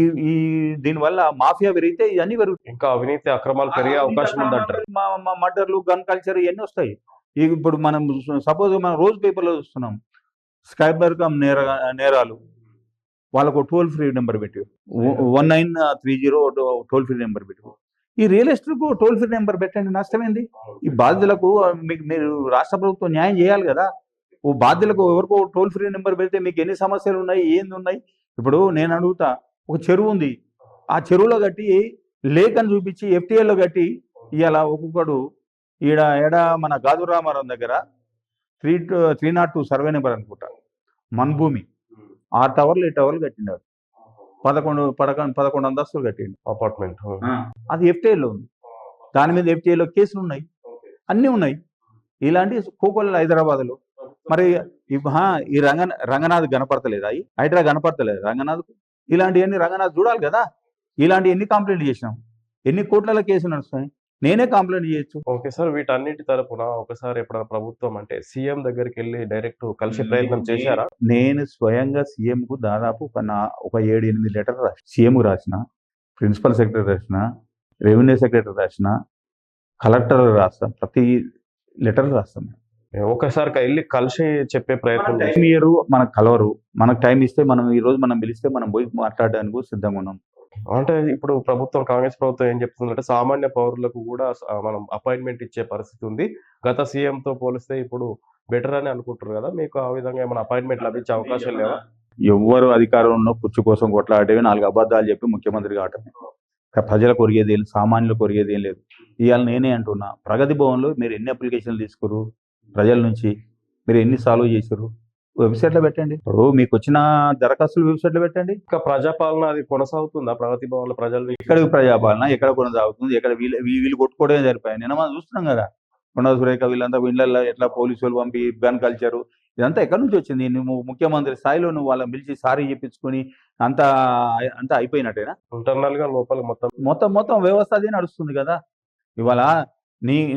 దీనివల్ల మాఫియా పెరిగితే ఇవన్నీ పెరుగుతాయి, ఇంకా అవినీతి అక్రమాలు పెరిగే అవకాశం ఉందంటారు. మర్డర్లు, గన్ కల్చర్ ఇవన్నీ వస్తాయి. ఇప్పుడు మనం సపోజ్ మనం రోజు పేపర్లో చూస్తున్నాం, సైబర్ నేరాలు, వాళ్ళకు టోల్ ఫ్రీ నెంబర్ పెట్టి 1930 టోల్ ఫ్రీ నెంబర్ పెట్టి. ఈ రియల్ ఎస్టేట్కు టోల్ ఫ్రీ నెంబర్ పెట్టండి, నష్టమైంది. ఈ బాధ్యులకు మీరు రాష్ట్ర ప్రభుత్వం న్యాయం చేయాలి కదా. ఓ బాధ్యులకు ఎవరికో టోల్ ఫ్రీ నెంబర్ పెడితే మీకు ఎన్ని సమస్యలు ఉన్నాయి, ఏంది ఉన్నాయి? ఇప్పుడు నేను అడుగుతా, ఒక చెరువు ఉంది, ఆ చెరువులో కట్టి లేఖను చూపించి FTAలో కట్టి ఇవాళ ఒక్కొక్కడు ఈడ మన గాజు రామారావు దగ్గర 302 సర్వే నెంబర్ అనుకుంటా, మన భూమి 6 టవర్లు 7 టవర్లు కట్టిండాడు, 11 అంతస్తులు కట్టిండు అపార్ట్మెంట్. అది FTAలో ఉంది. దాని మీద FTAలో కేసులు ఉన్నాయి, అన్నీ ఉన్నాయి. ఇలాంటి కోకొల్ల హైదరాబాద్లో. మరి ఈ రంగనాథ్ కనపడతలేదా? హైడ్రా కనపడతలేదు రంగనాథ్కు? ఇలాంటివన్నీ రంగనాథ్ చూడాలి కదా. ఇలాంటి ఎన్ని కంప్లైంట్ చేసినాం, ఎన్ని కోట్ల కేసులు నడుస్తాయి, నేనే కంప్లైంట్ చేయొచ్చు. Okay sir. వీటన్నిటి తరపున ఒకసారి ఎప్పుడైనా ప్రభుత్వం అంటే సీఎం దగ్గరికి వెళ్ళి డైరెక్ట్ కలిసే ప్రయత్నం చేశారా? నేను స్వయంగా సీఎంకు దాదాపు ఒక 7-8 లెటర్ సీఎంకు రాసిన, ప్రిన్సిపల్ సెక్రటరీ రాసిన, రెవెన్యూ సెక్రటరీ రాసిన, కలెక్టర్ రాస్తాం, ప్రతి లెటర్ రాస్తాం. ఒకసారి వెళ్ళి కలిసి చెప్పే ప్రయత్నం మీరు మనకు కలవరు, మనకు టైం ఇస్తే ఈ రోజు మనం పిలిస్తే మనం పోయి మాట్లాడడానికి సిద్ధంగా ఉన్నాం. అంటే ఇప్పుడు కాంగ్రెస్ ప్రభుత్వం ఏం చెప్తుందంటే సామాన్య పౌరులకు కూడా మనం అపాయింట్మెంట్ ఇచ్చే పరిస్థితి ఉంది. గత సీఎంతో పోలిస్తే ఇప్పుడు బెటర్ అని అనుకుంటారు కదా, మీకు ఆ విధంగా ఏమైనా అపాయింట్మెంట్ లభించే అవకాశం లేవా? ఎవ్వరు అధికారంలో కుర్చీ కోసం కొట్లాడేవి 4 అబద్ధాలు చెప్పి ముఖ్యమంత్రి కావటమే. ప్రజలకు ఒరిగేది ఏం, సామాన్యులకు ఒరిగేది ఏం లేదు. ఇవాళ నేనే అంటున్నా, ప్రగతి భవన్లో మీరు ఎన్ని అప్లికేషన్లు తీసుకురు ప్రజల నుంచి, మీరు ఎన్ని సాల్వ్ చేశారు? వెబ్సైట్లో పెట్టండి. ఇప్పుడు మీకు వచ్చిన దరఖాస్తులు వెబ్సైట్లో పెట్టండి. ఇంకా ప్రజాపాలన అది కొనసాగుతుందా? ప్రగతి భవన్లో ప్రజలు ఎక్కడ ప్రజాపాలన ఎక్కడ కొనసాగుతుంది? ఎక్కడ వీళ్ళు కొట్టుకోవడమే సరిపోయాయి. నిన్న మనం చూస్తున్నాం కదా, కొండ సురేఖ వీళ్ళంతా ఇళ్ళల్లో ఎట్లా పోలీసులు పంపి గన్ కల్చరు, ఇదంతా ఎక్కడి నుంచి వచ్చింది? నువ్వు ముఖ్యమంత్రి స్థాయిలో నువ్వు వాళ్ళని పిలిచి సారీ చెప్పించుకొని అంతా అయిపోయినట్టేనా? ఇంటర్నల్ గా లోపల మొత్తం వ్యవస్థ అదే నడుస్తుంది కదా. ఇవాళ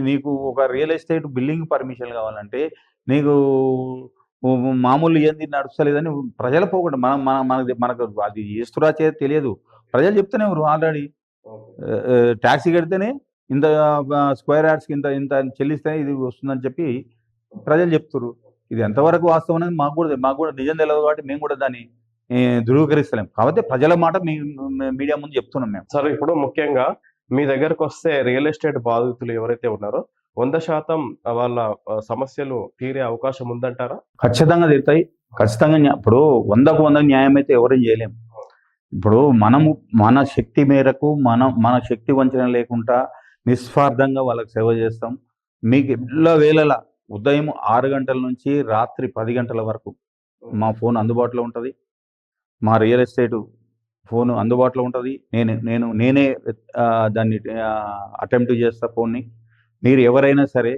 నీకు ఒక రియల్ ఎస్టేట్ బిల్డింగ్ పర్మిషన్ కావాలంటే నీకు మామూలు ఏంది నడుస్తలేదని ప్రజలు పోకుండా మనకు అది చేస్తురా తెలియదు. ప్రజలు చెప్తూనే ఆల్రెడీ ట్యాక్సీ కడితేనే ఇంత స్క్వేర్ యార్డ్స్కి ఇంత ఇంత చెల్లిస్తే ఇది వస్తుందని చెప్పి ప్రజలు చెప్తారు. ఇది ఎంతవరకు వాస్తవం అనేది మాకు కూడా నిజం తెలియదు కాబట్టి మేము కూడా దాన్ని ధృవీకరిస్తలేం. కాబట్టి ప్రజల మాట మీడియా ముందు చెప్తున్నాం మేము. సార్ ఇప్పుడు ముఖ్యంగా మీ దగ్గరకు వస్తే రియల్ ఎస్టేట్ బాధితులు ఎవరైతే ఉన్నారో 100% వాళ్ళ సమస్యలు తీరే అవకాశం ఉందంటారా? ఖచ్చితంగా తీరుతాయి. ఖచ్చితంగా ఇప్పుడు 100కు 100 న్యాయం అయితే ఎవరేం చేయలేం. ఇప్పుడు మనము మన శక్తి మేరకు మన శక్తి వంచన లేకుండా నిస్వార్థంగా వాళ్ళకి సేవ చేస్తాం. మీకు వేళలా ఉదయం 6 గంటల నుంచి రాత్రి 10 గంటల వరకు మా ఫోన్ అందుబాటులో ఉంటుంది. మా రియల్ ఎస్టేట్ ఫోన్ అందుబాటులో ఉంటుంది. నేనే దాన్ని అటెంప్ట్ చేస్తా ఫోన్ని. మీరు ఎవరైనా సరే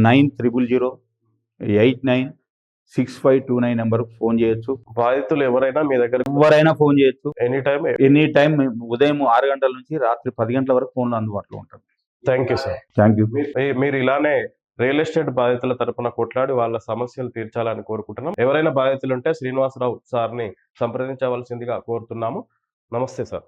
9000896529 నెంబర్కి ఫోన్ చేయొచ్చు. బాధితులు ఎవరైనా మీ దగ్గర ఫోన్ చేయొచ్చు. ఎనీ టైం ఉదయం 6 గంటల నుంచి రాత్రి 10 గంటల వరకు ఫోన్లో అందుబాటులో ఉంటుంది. Thank you sir. Thank you. మీరు ఇలానే రియల్ ఎస్టేట్ బాధితుల తరపున కొట్లాడి వాళ్ళ సమస్యలు తీర్చాలని కోరుకుంటున్నాం. ఎవరైనా బాధితులు ఉంటే శ్రీనివాసరావు సార్ని సంప్రదించవలసిందిగా కోరుతున్నాము. నమస్తే సార్.